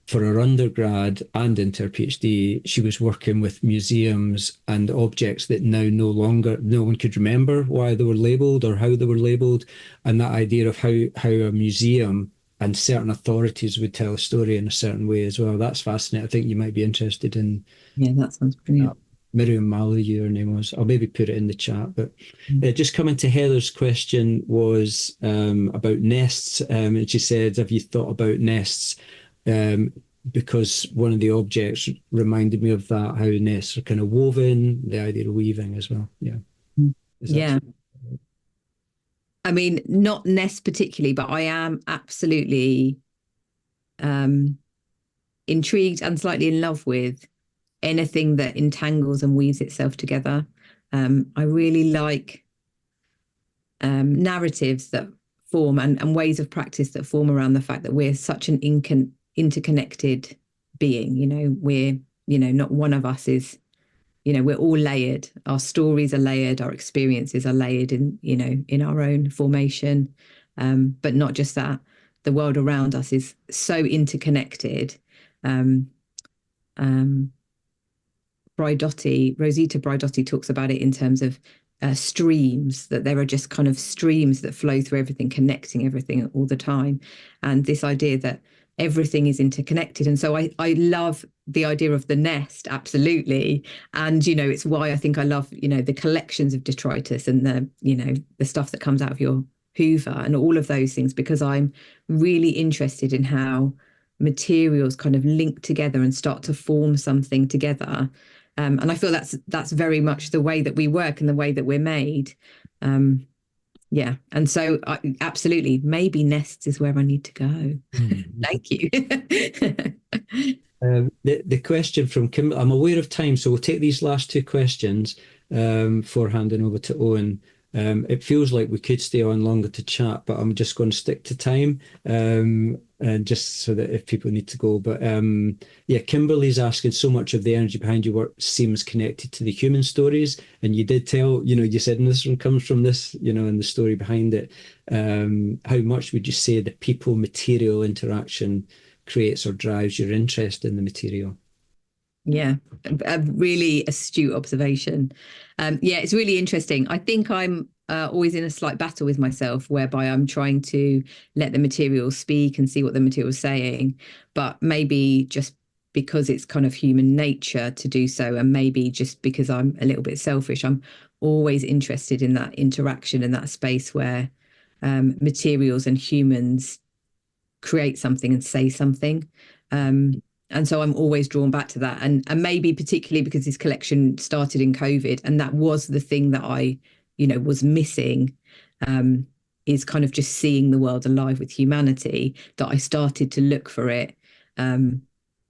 Speaker 1: for her undergrad and into her PhD, she was working with museums and objects that now no one could remember why they were labelled or how they were labelled. And that idea of how a museum and certain authorities would tell a story in a certain way as well. That's fascinating. I think you might be interested in.
Speaker 3: Yeah, that sounds brilliant.
Speaker 1: Miriam Mallow, her name was. I'll maybe put it in the chat. But just coming to Heather's question was about nests. And she said, have you thought about nests? Because one of the objects reminded me of that, how nests are kind of woven, the idea of weaving as well. Yeah.
Speaker 3: Yeah. I mean, not nests particularly, but I am absolutely intrigued and slightly in love with anything that entangles and weaves itself together. I really like narratives that form and ways of practice that form around the fact that we're such an interconnected being. We're, not one of us is, we're all layered. Our stories are layered, our experiences are layered in our own formation. But not just that, the world around us is so interconnected. Rosita Braidotti talks about it in terms of streams, that there are just kind of streams that flow through everything, connecting everything all the time. And this idea that everything is interconnected. And so I love the idea of the nest, absolutely. And, it's why I think I love, the collections of detritus and the stuff that comes out of your Hoover and all of those things, because I'm really interested in how materials kind of link together and start to form something together. And I feel that's very much the way that we work and the way that we're made. Yeah. And so absolutely, maybe nests is where I need to go. Thank you.
Speaker 1: The question from Kim, I'm aware of time, so we'll take these last two questions before handing over to Owen. It feels like we could stay on longer to chat, but I'm just going to stick to time, and just so that if people need to go. But yeah, Kimberly's asking, so much of the energy behind your work seems connected to the human stories, and you did tell, you said, and this one comes from this, and the story behind it. How much would you say the people material interaction creates or drives your interest in the material?
Speaker 3: Yeah, a really astute observation. Yeah, it's really interesting. I think I'm always in a slight battle with myself, whereby I'm trying to let the material speak and see what the material is saying, but maybe just because it's kind of human nature to do so, and maybe just because I'm a little bit selfish, I'm always interested in that interaction and that space where materials and humans create something and say something. And so I'm always drawn back to that. And maybe particularly because this collection started in COVID, and that was the thing that I, was missing, is kind of just seeing the world alive with humanity, that I started to look for it in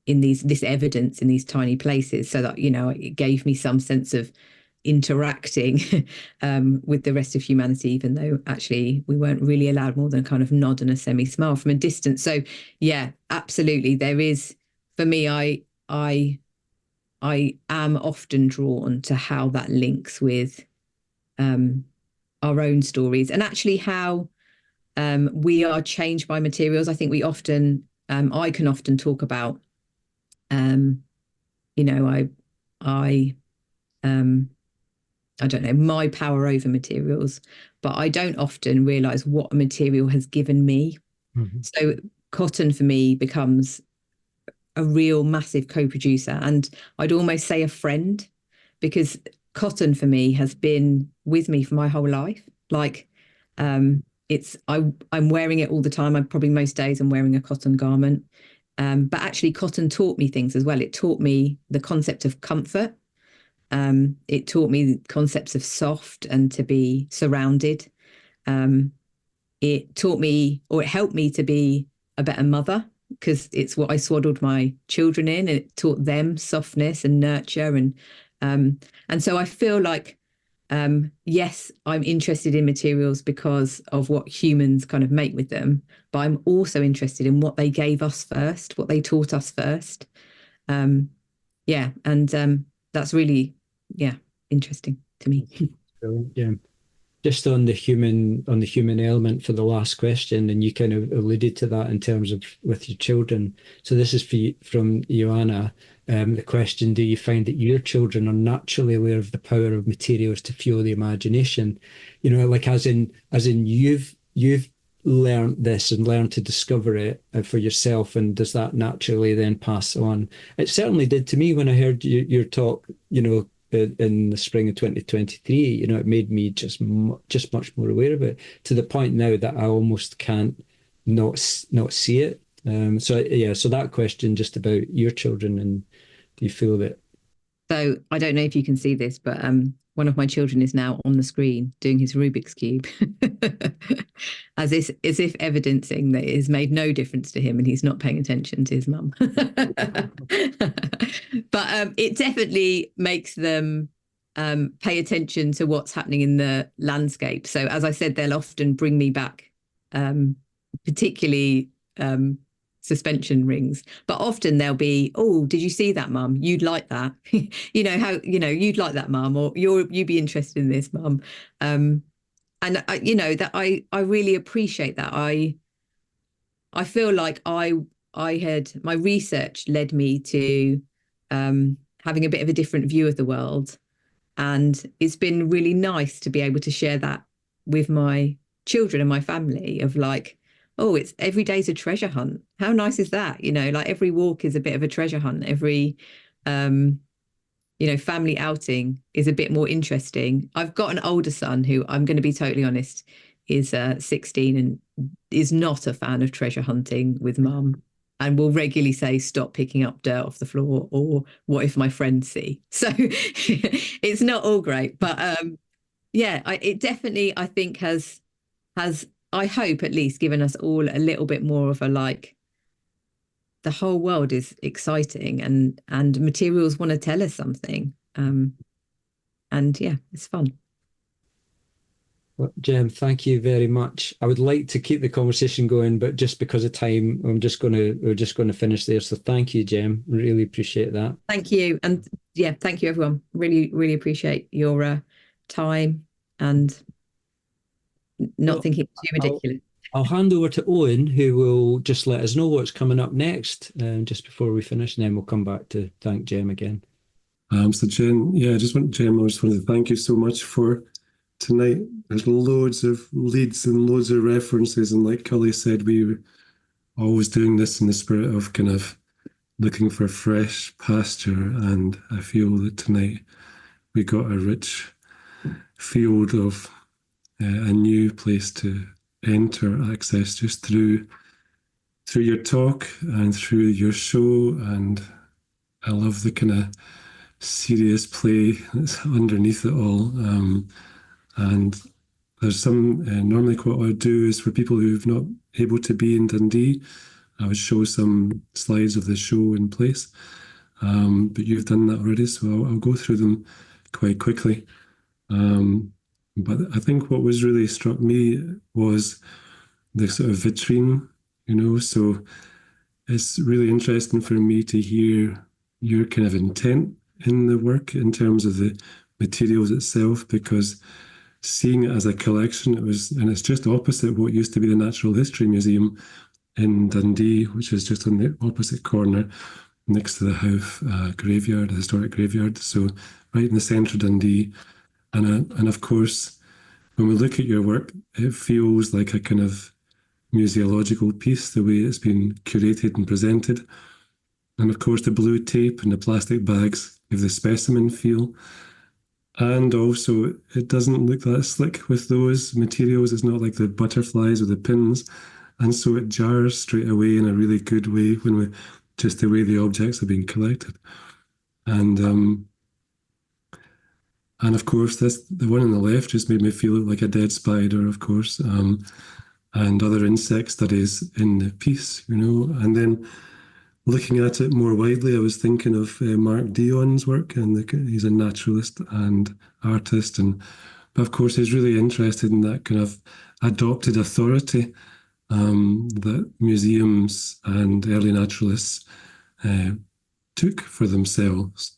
Speaker 3: this evidence in these tiny places, so that, it gave me some sense of interacting with the rest of humanity, even though actually we weren't really allowed more than kind of nod and a semi-smile from a distance. So yeah, absolutely. There is, for me, I am often drawn to how that links with our own stories, and actually how we are changed by materials. I think we often, I can often talk about, you know, I don't know, my power over materials, but I don't often realize what a material has given me.
Speaker 1: Mm-hmm.
Speaker 3: So cotton for me becomes a real massive co-producer, and I'd almost say a friend, because cotton for me has been with me for my whole life. Like, I'm wearing it all the time. I'm probably most days I'm wearing a cotton garment. But actually cotton taught me things as well. It taught me the concept of comfort. It taught me the concepts of soft and to be surrounded. It taught me, or it helped me to be a better mother, because it's what I swaddled my children in, and it taught them softness and nurture. And so I feel like, yes, I'm interested in materials because of what humans kind of make with them, but I'm also interested in what they gave us first, what they taught us first. Yeah, and that's really, yeah, interesting to me.
Speaker 1: Brilliant, yeah. Just on the human element for the last question, and you kind of alluded to that in terms of with your children. So this is from Joanna. The question: do you find that your children are naturally aware of the power of materials to fuel the imagination? You know, like as in you've learned this and learned to discover it for yourself, and does that naturally then pass on? It certainly did to me when I heard your talk. You know, in the spring of 2023, you know, it made me just much more aware of it, to the point now that I almost can't not see it. So yeah, so that question just about your children, and do you feel that?
Speaker 3: So I don't know if you can see this, but one of my children is now on the screen doing his Rubik's Cube, as if evidencing that it has made no difference to him and he's not paying attention to his mum. But it definitely makes them pay attention to what's happening in the landscape. So as I said, they'll often bring me back, particularly suspension rings, but often they'll be, oh, did you see that, mum? You'd like that. You know how, you know, you'd like that, mum, or you'd be interested in this, mum. And you know, that I really appreciate that. I feel like I had, my research led me to having a bit of a different view of the world, and it's been really nice to be able to share that with my children and my family, of like, oh, it's every day's a treasure hunt. How nice is that? You know, like every walk is a bit of a treasure hunt. Every, you know, family outing is a bit more interesting. I've got an older son who, I'm going to be totally honest, is 16 and is not a fan of treasure hunting with mum, and will regularly say, stop picking up dirt off the floor, or what if my friends see? So it's not all great, but yeah, it definitely, I think, has, I hope at least, given us all a little bit more of a, like, the whole world is exciting, and materials want to tell us something. And yeah, it's fun.
Speaker 1: Well, Jem, thank you very much. I would like to keep the conversation going, but just because of time, we're just going to finish there. So thank you, Jem. Really appreciate that.
Speaker 3: Thank you. And yeah, thank you, everyone. Really, really appreciate your time and not
Speaker 1: Well,
Speaker 3: thinking too ridiculous.
Speaker 1: I'll hand over to Owen, who will just let us know what's coming up next, just before we finish, and then we'll come back to thank Jem again.
Speaker 4: So Jen, yeah, I just want to thank you so much for tonight. There's loads of leads and loads of references, and like Cully said, we were always doing this in the spirit of kind of looking for fresh pasture, and I feel that tonight we got a rich field of a new place to enter, access just through your talk and through your show. And I love the kind of serious play that's underneath it all. And there's some, normally what I would do is for people who've not able to be in Dundee, I would show some slides of the show in place. But you've done that already, so I'll go through them quite quickly. But I think what was really struck me was the sort of vitrine, so it's really interesting for me to hear your kind of intent in the work in terms of the materials itself, because seeing it as a collection, and it's just opposite what used to be the Natural History Museum in Dundee, which is just on the opposite corner next to the Howth graveyard, the historic graveyard. So right in the centre of Dundee. And of course, when we look at your work, it feels like a kind of museological piece, the way it's been curated and presented. And of course, the blue tape and the plastic bags give the specimen feel. And also, it doesn't look that slick with those materials. It's not like the butterflies or the pins. And so it jars straight away in a really good way just the way the objects are being collected. And of course, the one on the left just made me feel like a dead spider, of course, and other insect studies in the piece, And then looking at it more widely, I was thinking of Mark Dion's work, and he's a naturalist and artist, but of course he's really interested in that kind of adopted authority that museums and early naturalists took for themselves.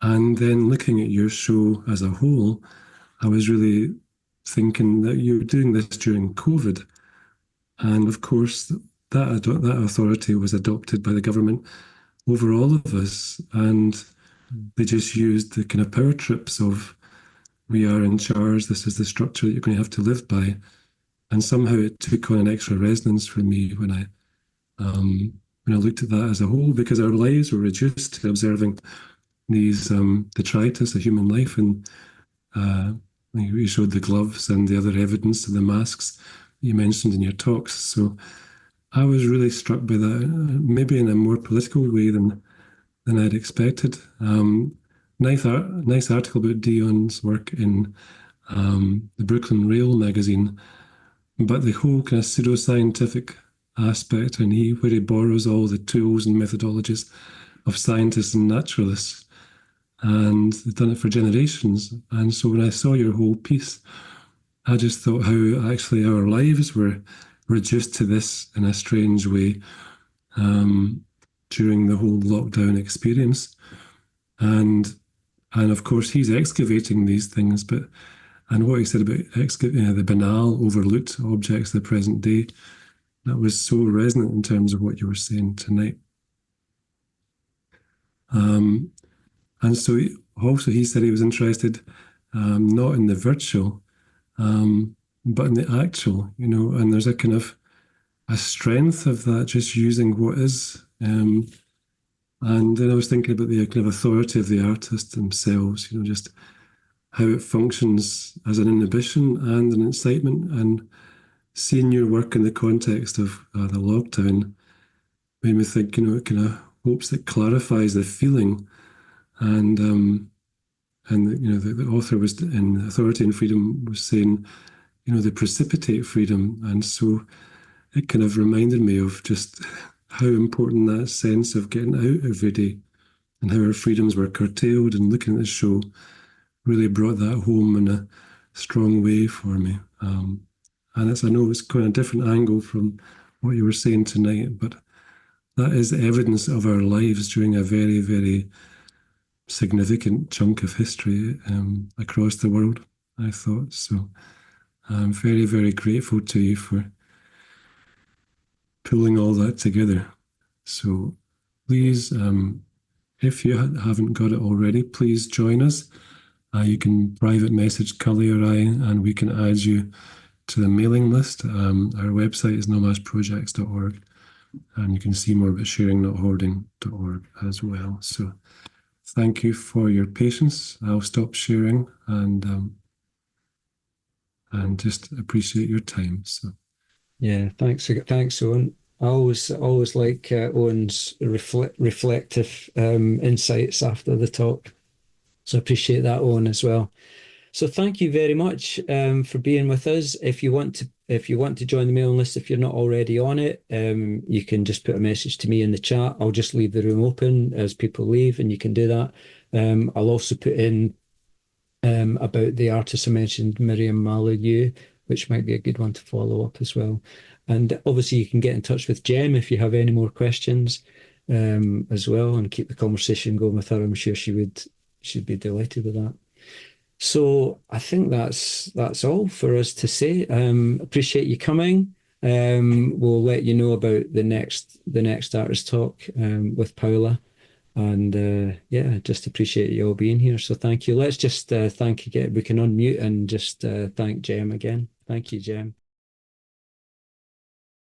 Speaker 4: And then looking at your show as a whole, I was really thinking that you were doing this during COVID, and of course that authority was adopted by the government over all of us, and they just used the kind of power trips of we are in charge, this is the structure that you're going to have to live by. And somehow it took on an extra resonance for me when I looked at that as a whole, because our lives were reduced to observing these detritus of human life, and you showed the gloves and the other evidence of the masks you mentioned in your talks. So I was really struck by that, maybe in a more political way than I'd expected. Nice article about Dion's work in the Brooklyn Rail magazine, but the whole kind of pseudoscientific aspect, and where he borrows all the tools and methodologies of scientists and naturalists, and they've done it for generations. And so when I saw your whole piece, I just thought how actually our lives were reduced to this in a strange way during the whole lockdown experience. And of course, he's excavating these things, and what he said about the banal, overlooked objects of the present day, that was so resonant in terms of what you were saying tonight. And so he said he was interested not in the virtual, but in the actual, and there's a kind of a strength of that, just using what is. And then I was thinking about the kind of authority of the artists themselves, just how it functions as an inhibition and an incitement. And seeing your work in the context of the lockdown made me think, it kind of hopes it clarifies the feeling. And the author was in Authority and Freedom was saying, they precipitate freedom. And so it kind of reminded me of just how important that sense of getting out every day and how our freedoms were curtailed. And looking at the show really brought that home in a strong way for me. And I know it's quite a different angle from what you were saying tonight, but that is evidence of our lives during a very, very significant chunk of history across the world, I thought. So I'm very, very grateful to you for pulling all that together. So please, if you haven't got it already, please join us. You can private message Cully or I, and we can add you to the mailing list. Our website is nomasprojects.org, and you can see more about sharingnothoarding.org as well. So thank you for your patience. I'll stop sharing and just appreciate your time. So
Speaker 1: Yeah, thanks, Owen. I always like Owen's reflective insights after the talk. So I appreciate that, Owen, as well. So thank you very much for being with us. If you want to join the mailing list, if you're not already on it, you can just put a message to me in the chat. I'll just leave the room open as people leave, and you can do that. I'll also put in about the artist I mentioned, Miriam Malou, which might be a good one to follow up as well. And obviously, you can get in touch with Jem if you have any more questions as well, and keep the conversation going with her. I'm sure she'd be delighted with that. So I think that's all for us to say. Appreciate you coming. We'll let you know about the next artist talk with Paula. And yeah, just appreciate you all being here. So thank you. Let's just thank again. We can unmute and just thank Jem again. Thank you, Jem.